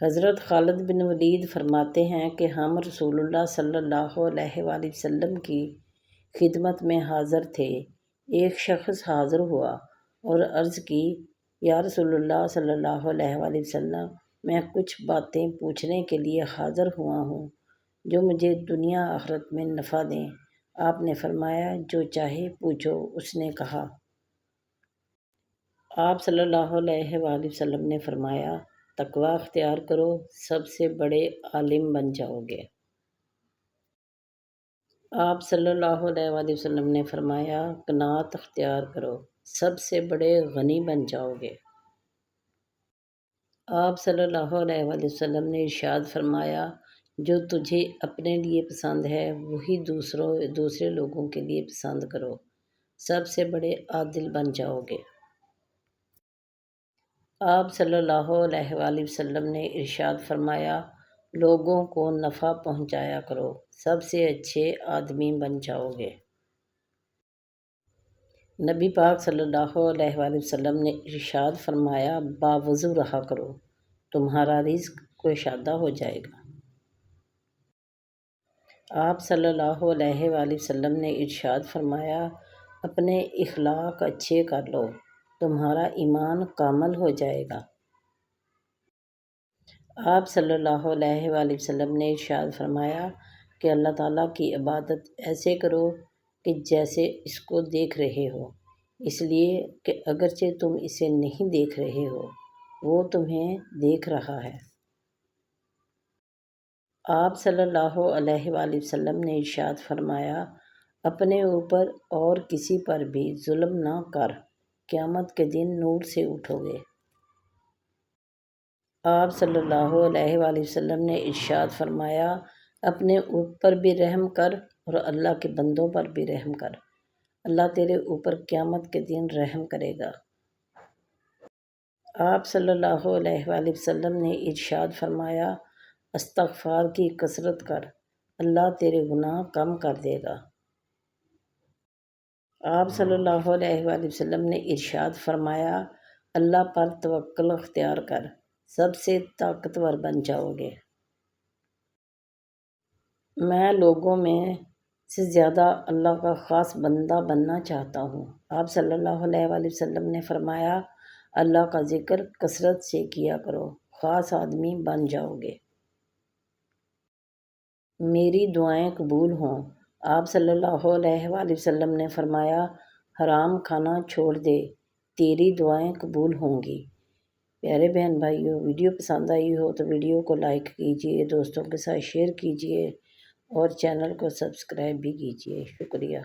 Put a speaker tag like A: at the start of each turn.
A: حضرت خالد بن ولید فرماتے ہیں کہ ہم رسول اللہ صلی اللہ علیہ وآلہ وسلم کی خدمت میں حاضر تھے۔ ایک شخص حاضر ہوا اور عرض کی، یا رسول اللہ صلی اللہ علیہ وآلہ وسلم، میں کچھ باتیں پوچھنے کے لیے حاضر ہوا ہوں جو مجھے دنیا آخرت میں نفع دیں۔ آپ نے فرمایا، جو چاہے پوچھو۔ اس نے کہا۔ آپ صلی اللہ علیہ وآلہ وسلم نے فرمایا، تقویٰ اختیار کرو، سب سے بڑے عالم بن جاؤ گے۔ آپ صلی اللہ علیہ وآلہ وسلم نے فرمایا، قناعت اختیار کرو، سب سے بڑے غنی بن جاؤ گے۔ آپ صلی اللہ علیہ وآلہ وسلم نے ارشاد فرمایا، جو تجھے اپنے لیے پسند ہے وہی دوسرے لوگوں کے لیے پسند کرو، سب سے بڑے عادل بن جاؤ گے۔ آپ صلی اللہ علیہ وآلہ وسلم نے ارشاد فرمایا، لوگوں کو نفع پہنچایا کرو، سب سے اچھے آدمی بن جاؤ گے۔ نبی پاک صلی اللہ علیہ وآلہ وسلم نے ارشاد فرمایا، باوضو رہا کرو، تمہارا رزق کشادہ ہو جائے گا۔ آپ صلی اللہ علیہ وآلہ وسلم نے ارشاد فرمایا، اپنے اخلاق اچھے کر لو، تمہارا ایمان کامل ہو جائے گا۔ آپ صلی اللہ علیہ وآلہ وسلم نے ارشاد فرمایا کہ اللہ تعالیٰ کی عبادت ایسے کرو کہ جیسے اس کو دیکھ رہے ہو، اس لیے کہ اگرچہ تم اسے نہیں دیکھ رہے ہو، وہ تمہیں دیکھ رہا ہے۔ آپ صلی اللہ علیہ وآلہ وسلم نے ارشاد فرمایا، اپنے اوپر اور کسی پر بھی ظلم نہ کر، قیامت کے دن نور سے اٹھو گے۔ آپ صلی اللہ علیہ وآلہ وسلم نے ارشاد فرمایا، اپنے اوپر بھی رحم کر اور اللہ کے بندوں پر بھی رحم کر، اللہ تیرے اوپر قیامت کے دن رحم کرے گا۔ آپ صلی اللہ علیہ وآلہ وسلم نے ارشاد فرمایا، استغفار کی کثرت کر، اللہ تیرے گناہ کم کر دے گا۔ آپ صلی اللہ علیہ وآلہ وسلم نے ارشاد فرمایا، اللہ پر توکل اختیار کر، سب سے طاقتور بن جاؤ گے۔ میں لوگوں میں سے زیادہ اللہ کا خاص بندہ بننا چاہتا ہوں۔ آپ صلی اللہ علیہ وآلہ وسلم نے فرمایا، اللہ کا ذکر کثرت سے کیا کرو، خاص آدمی بن جاؤ گے۔ میری دعائیں قبول ہوں۔ آپ صلی اللہ علیہ وآلہ وسلم نے فرمایا، حرام کھانا چھوڑ دے، تیری دعائیں قبول ہوں گی۔ پیارے بہن بھائیوں، ویڈیو پسند آئی ہو تو ویڈیو کو لائک کیجیے، دوستوں کے ساتھ شیئر کیجیے اور چینل کو سبسکرائب بھی کیجیے۔ شکریہ۔